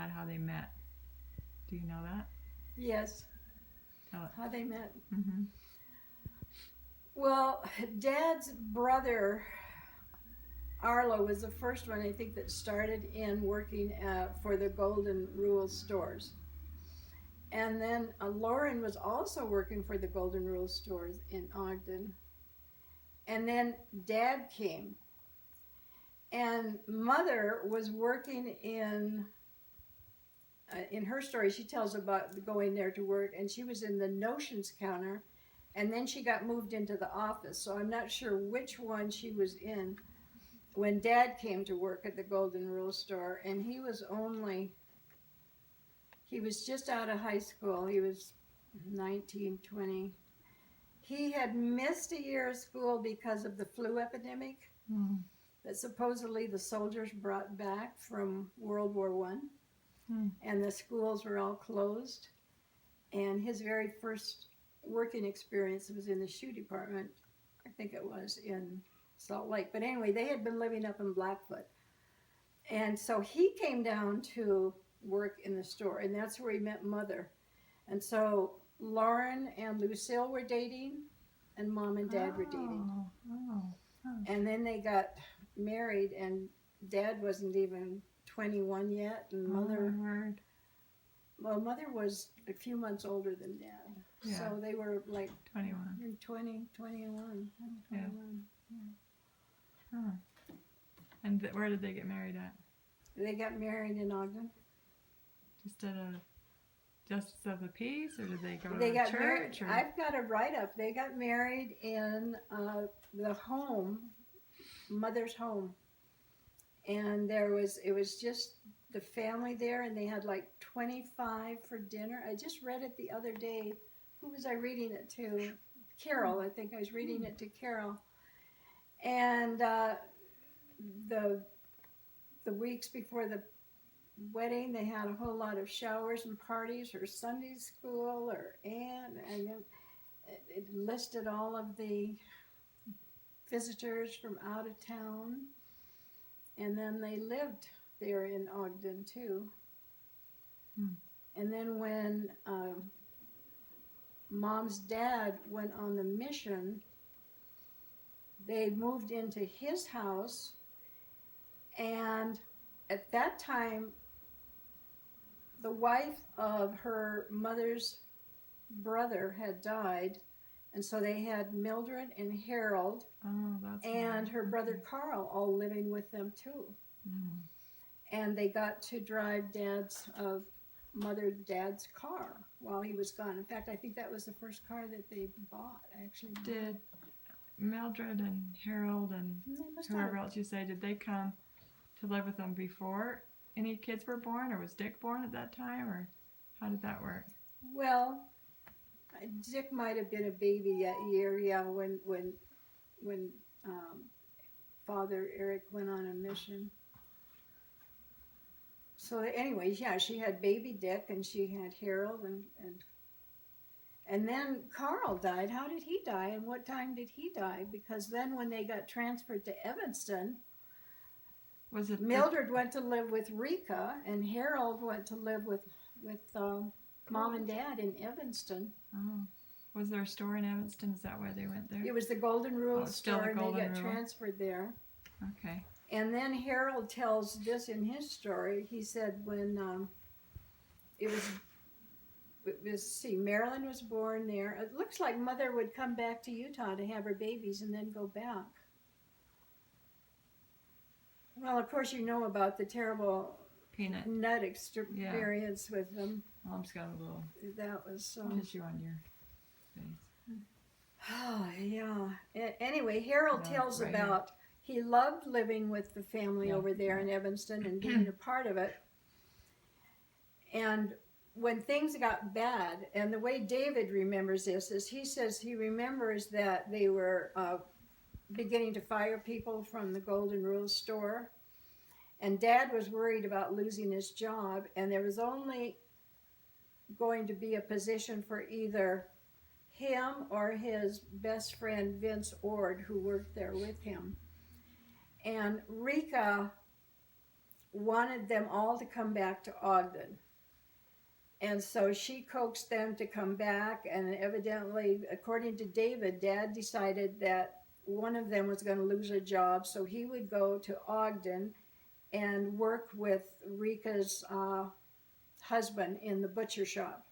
dad, how they met. Do you know that? Yes. Tell it. How they met. Mm-hmm. Well, Dad's brother Arlo was the first one I think that started in working for the Golden Rule stores. And then Lauren was also working for the Golden Rule stores in Ogden. And then Dad came. And Mother was working in her story, she tells about going there to work, and she was in the notions counter, and then she got moved into the office. So I'm not sure which one she was in when Dad came to work at the Golden Rule store, and he was just out of high school. He was 19, 20. He had missed a year of school because of the flu epidemic Mm. that supposedly the soldiers brought back from World War One. And the schools were all closed. And his very first working experience was in the shoe department, I think it was in Salt Lake. But anyway, they had been living up in Blackfoot. And so he came down to work in the store, and that's where he met Mother. And so Lauren and Lucille were dating, and Mom and Dad were dating. And then they got married, and Dad wasn't even 21 yet, and Mother was a few months older than Dad. Yeah. So they were like 21. In 20, 21. 21. Yeah. Huh. And where did they get married at? They got married in Ogden. Just at a Justice of the Peace, or did they go They to got church? Married, I've got a write-up. They got married in the home, Mother's home. And it was just the family there, and they had like 25 for dinner. I just read it the other day. Who was I reading it to? Carol, I think I was reading it to Carol. And the weeks before the wedding, they had a whole lot of showers and parties, or Sunday school, or and it listed all of the visitors from out of town. And then they lived there in Ogden too. And then when Mom's dad went on the mission, they moved into his house, and at that time the wife of her mother's brother had died, and so they had Mildred and Harold and her brother Carl all living with them too. And they got to drive Dad's car while he was gone. In fact, I think that was the first car that they bought, actually. Did Mildred and Harold and whoever else you say, did they come to live with them before any kids were born, or was Dick born at that time, or how did that work? Well, Dick might have been a baby that year, yeah, when Father Eric went on a mission. So anyways, yeah, she had baby Dick, and she had Harold, and then Carl died. How did he die, and what time did he die? Because then when they got transferred to Evanston, Mildred went to live with Rika, and Harold went to live with Mom and Dad in Evanston. Oh. Was there a store in Evanston? Is that why they went there? It was the Golden Rule store, and they got Rule. transferred there. Okay. And then Harold tells this in his story. He said when Marilyn was born there. It looks like Mother would come back to Utah to have her babies and then go back. Well, of course, you know about the terrible peanut nut experience with them. Mom's got a little tissue on your face. Oh, yeah. Anyway, Harold tells about he loved living with the family over there in Evanston and being a part of it. And when things got bad, and the way David remembers this is he says he remembers that they were beginning to fire people from the Golden Rule store, and Dad was worried about losing his job, and there was only going to be a position for either him or his best friend Vince Ord, who worked there with him. And Rika wanted them all to come back to Ogden. And so she coaxed them to come back, and evidently, according to David, Dad decided that one of them was going to lose a job, so he would go to Ogden and work with Rika's husband in the butcher shop.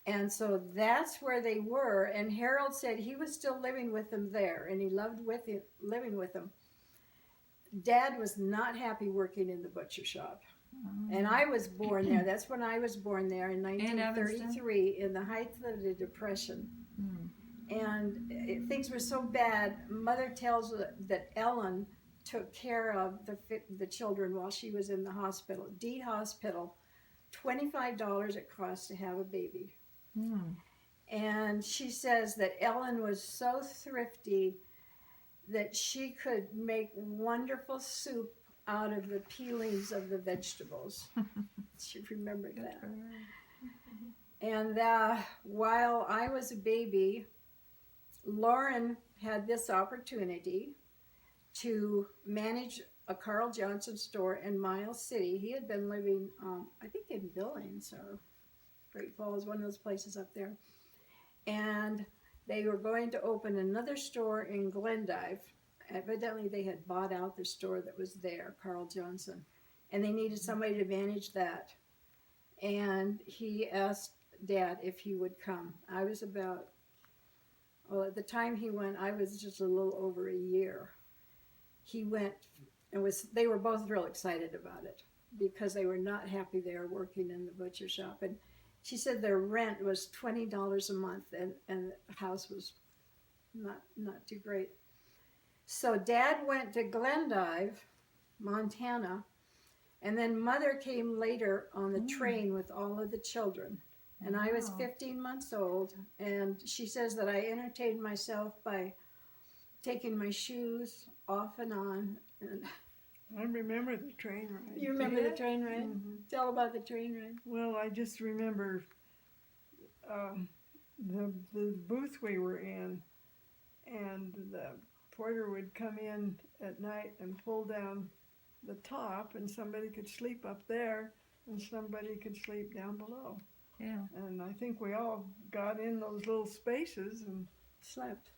And so that's where they were, and Harold said he was still living with them there, and he loved living with them. Dad was not happy working in the butcher shop. And I was born there. That's when I was born there in 1933 in the height of the Depression. And things were so bad. Mother tells that Ellen took care of the children while she was in the hospital. D Hospital, $25 it cost to have a baby. And she says that Ellen was so thrifty that she could make wonderful soup out of the peelings of the vegetables. She remembered that. And while I was a baby, Lauren had this opportunity to manage a Carl Johnson store in Miles City. He had been living, I think, in Billings or Great Falls, one of those places up there. And they were going to open another store in Glendive. Evidently, they had bought out the store that was there, Carl Johnson, and they needed somebody to manage that. And he asked Dad if he would come. I was about, well, at the time he went, I was just a little over a year. He went, and they were both real excited about it because they were not happy there working in the butcher shop. And she said their rent was $20 a month, and the house was not too great. So Dad went to Glendive, Montana, and then Mother came later on the train with all of the children. And I was 15 months old, and she says that I entertained myself by taking my shoes off and on. And I remember the train ride. you remember the train ride? Tell about the train ride. Well, I just remember the booth we were in, and the porter would come in at night and pull down the top, and somebody could sleep up there and somebody could sleep down below. Yeah. And I think we all got in those little spaces and Slept.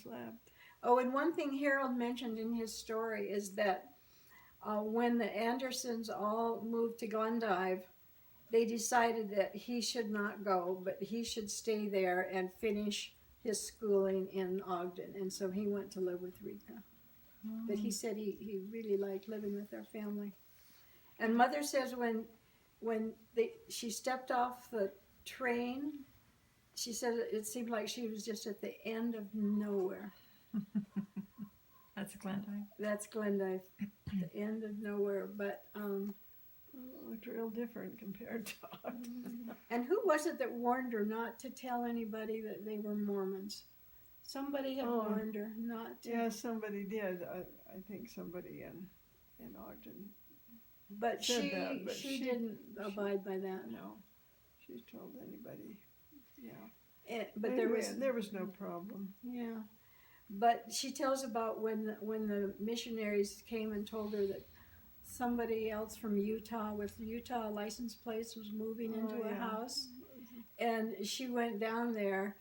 slept. Oh, and one thing Harold mentioned in his story is that when the Andersons all moved to Glendive, they decided that he should not go, but he should stay there and finish his schooling in Ogden, and so he went to live with Rika. But he said he really liked living with their family. And Mother says when she stepped off the train, she said it seemed like she was just at the end of nowhere. That's Glendive. That's Glendive, the end of nowhere. But It looked real different compared to Ogden. and who was it that warned her not to tell anybody that they were Mormons? Somebody had warned her not to. Yeah, somebody did. I think somebody in Ogden. But said she that, but she didn't abide by that. No, she told anybody. Yeah. But Anyway, there was no problem. yeah. But she tells about when the missionaries came and told her that somebody else from Utah with Utah license plates was moving into a house, and she went down there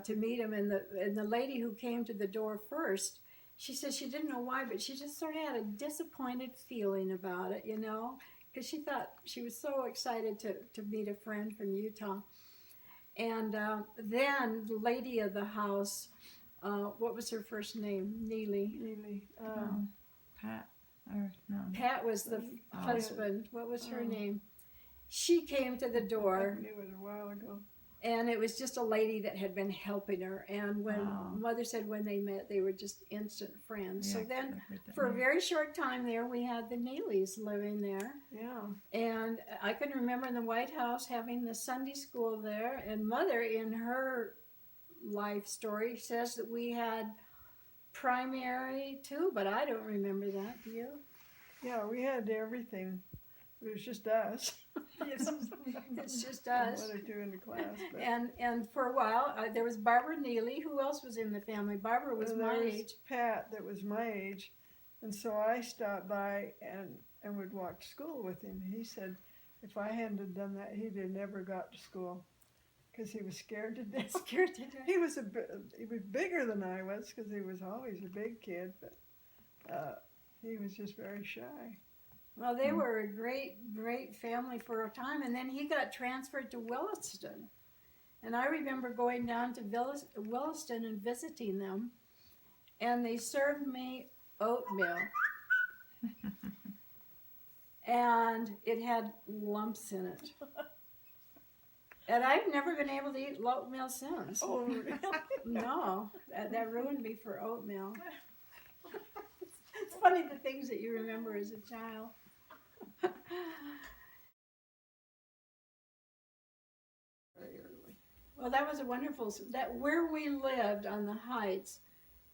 to meet him. And the lady who came to the door first, she said she didn't know why, but she just sort of had a disappointed feeling about it, because she thought she was so excited to meet a friend from Utah. And then the lady of the house, what was her first name? Neely. Pat. Or no. Pat was the husband. What was her name? She came to the door. I knew it a while ago. And it was just a lady that had been helping her. And when Mother said when they met, they were just instant friends. Yeah, so then, I heard that for a name. very short time there, we had the Neelys living there. Yeah. And I can remember in the White House having the Sunday school there. And Mother, in her life story, says that we had primary too, but I don't remember that. Do you? Yeah, we had everything. It was just us. It's just us. One or two in the class. But And for a while, there was Barbara Neely. Who else was in the family? Barbara was there my was age. Pat, that was my age, And so I stopped by and would walk to school with him. He said if I hadn't have done that, he'd have never got to school because he was scared to death. Scared to death. He was bigger than I was because he was always a big kid, but he was just very shy. Well, they were a great family for a time, and then he got transferred to Williston. And I remember going down to Williston and visiting them, and they served me oatmeal. And it had lumps in it. And I've never been able to eat oatmeal since. Oh, really? No, that ruined me for oatmeal. It's funny the things that you remember as a child. Well, that was a wonderful, that where we lived on the Heights,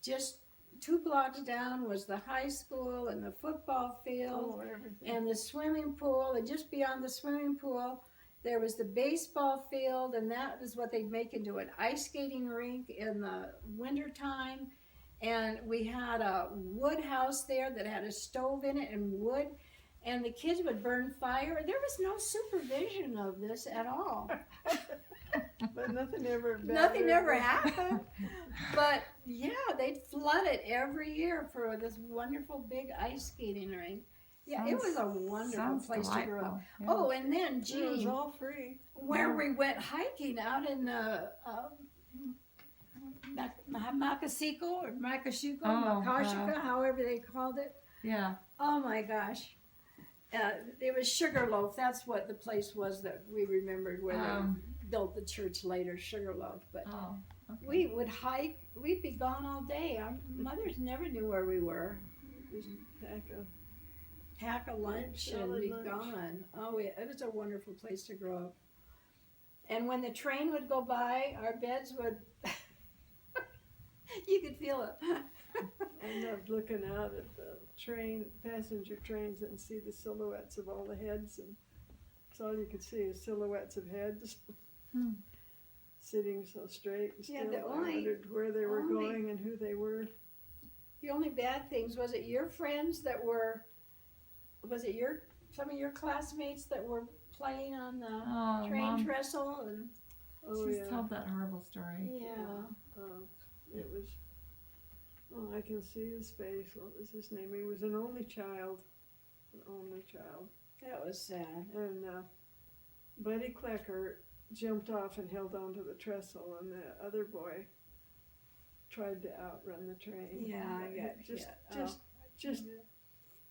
just 2 blocks down was the high school and the football field and the swimming pool, and just beyond the swimming pool there was the baseball field, and that is what they'd make into an ice skating rink in the wintertime. And we had a wood house there that had a stove in it and wood, and the kids would burn fire. There was no supervision of this at all. But nothing ever happened. But yeah, they'd flood it every year for this wonderful big ice skating rink. Yeah, it was a wonderful place to grow up. Yeah. Oh, and then It was Jeanne, all free. where we went hiking out in the Makashiko or Makashiko, Makashika, however they called it. Yeah. Oh my gosh. It was Sugarloaf. That's what the place was that we remembered where they built the church later, Sugarloaf. But Okay. we would hike. We'd be gone all day. Our mothers never knew where we were. Just Pack a lunch and Solid be lunch. gone. Oh, it was a wonderful place to grow up. And when the train would go by, our beds would, you could feel it. I loved looking out at the passenger trains and see the silhouettes of all the heads, and that's all you could see is silhouettes of heads sitting so straight and still. Yeah, I wondered where they were going and who they were. The only bad things, was it your friends that were, some of your classmates that were playing on the train Mom, trestle? And Oh, she's told that horrible story. yeah. It was. Oh, I can see his face. What was his name? He was an only child. That was sad. And Buddy Klecker jumped off and held onto the trestle, and the other boy tried to outrun the train. Yeah, I got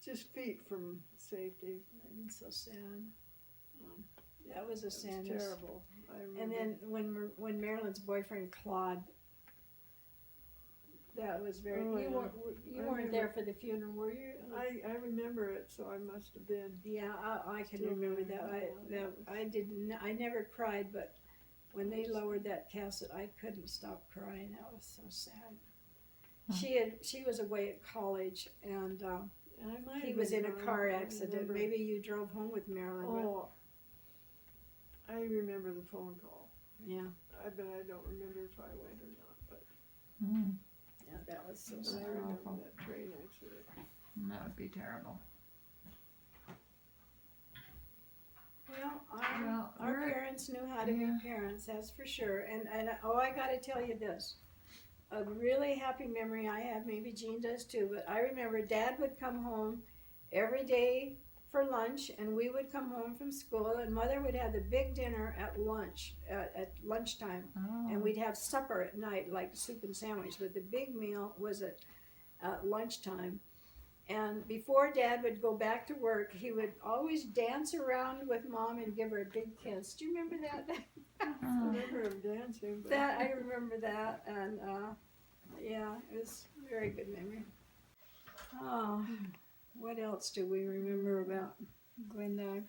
just feet from safety. It's so sad. That was a It was sad. terrible. I remember. And then when Marilyn's boyfriend Claude, that was very. Oh, you yeah. weren't there for the funeral, were you? I remember it, so I must have been. Yeah, I can Still remember very that. I didn't. I never cried, but when they lowered that casket, I couldn't stop crying. That was so sad. She was away at college, and he was in a car accident. Maybe you drove home with Marilyn. Oh, I remember the phone call. Yeah. But I don't remember if I went or not. But Yeah, that was so I sad. remember that train accident. That would be terrible. Well, our parents knew how to be parents, that's for sure. And I got to tell you this. A really happy memory I have, maybe Jeanne does too, but I remember Dad would come home every day for lunch, and we would come home from school, and Mother would have the big dinner at lunchtime, and we'd have supper at night, like soup and sandwich, but the big meal was at lunchtime. And before Dad would go back to work, he would always dance around with Mom and give her a big kiss. Do you remember that? I remember him dancing. But I remember that, and yeah, it was a very good memory. Oh, what else do we remember about Glenda?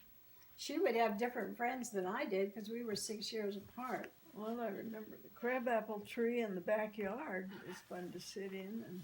She would have different friends than I did because we were 6 years apart. Well, I remember the crabapple tree in the backyard. It was fun to sit in, and